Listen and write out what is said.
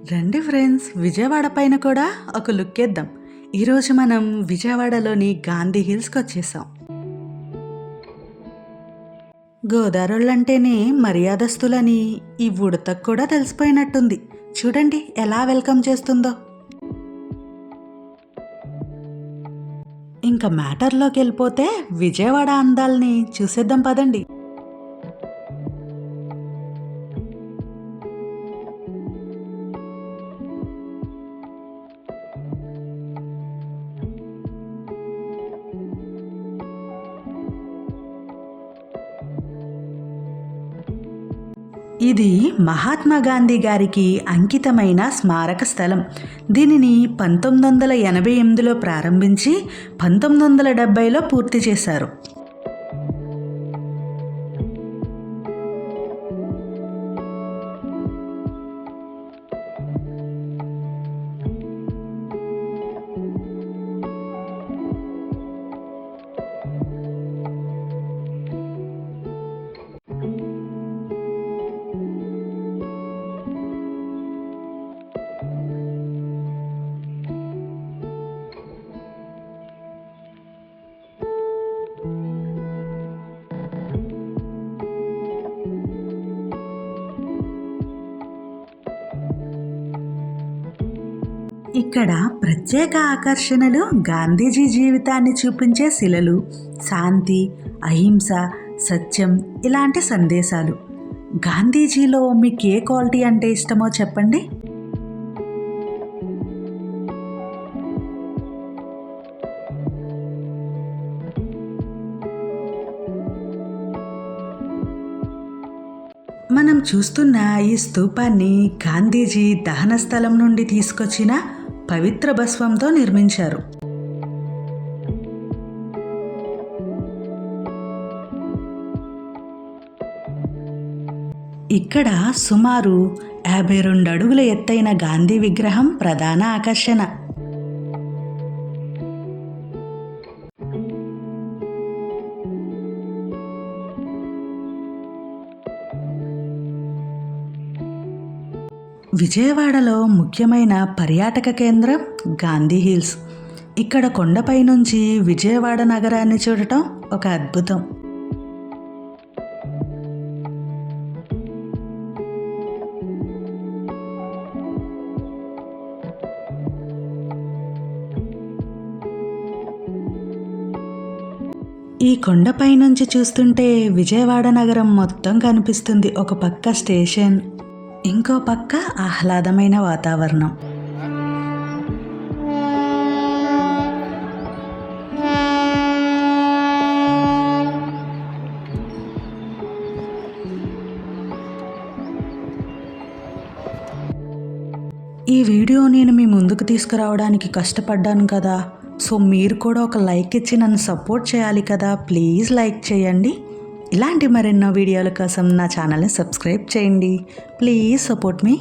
రండి ఫ్రెండ్స్, విజయవాడ పైన కూడా ఒక లుక్ వేద్దాం. ఈరోజు మనం విజయవాడలోని గాంధీ హిల్స్కి వచ్చేసాం. గోదావరులంటేనే మర్యాదస్తులని ఈ ఉడతకు కూడా తెలిసిపోయినట్టుంది. చూడండి ఎలా వెల్కమ్ చేస్తుందో. ఇంకా మ్యాటర్లోకి వెళ్ళిపోతే విజయవాడ అందాల్ని చూసేద్దాం పదండి. ఇది మహాత్మా గాంధీ గారికి అంకితమైన స్మారక స్థలం. దీనిని 1988లో ప్రారంభించి 1970లో పూర్తి చేశారు. ఇక్కడ ప్రత్యేక ఆకర్షణలు గాంధీజీ జీవితాన్ని చూపించే శిలలు, శాంతి, అహింస, సత్యం ఇలాంటి సందేశాలు. గాంధీజీలో మీకు ఏ క్వాలిటీ అంటే ఇష్టమో చెప్పండి. మనం చూస్తున్న ఈ స్తూపాన్ని గాంధీజీ దహన స్థలం నుండి తీసుకొచ్చిన పవిత్ర భస్వంతో నిర్మించారు. ఇక్కడ సుమారు 52 అడుగుల ఎత్తైన గాంధీ విగ్రహం ప్రధాన ఆకర్షణ. విజయవాడలో ముఖ్యమైన పర్యాటక కేంద్రం గాంధీ హిల్స్. ఇక్కడ కొండపై నుంచి విజయవాడ నగరాన్ని చూడటం ఒక అద్భుతం. ఈ కొండపై నుంచి చూస్తుంటే విజయవాడ నగరం మొత్తం కనిపిస్తుంది. ఒక పక్క స్టేషన్, ఇంకో పక్క ఆహ్లాదమైన వాతావరణం. ఈ వీడియో నేను మీ ముందుకు తీసుకురావడానికి కష్టపడ్డాను కదా, సో మీరు కూడా ఒక లైక్ ఇచ్చి నన్ను సపోర్ట్ చేయాలి కదా. ప్లీజ్ లైక్ చేయండి. ఇలాంటి మరెన్నో వీడియోల కోసం నా ఛానల్ని సబ్స్క్రైబ్ చేయండి. Please support me.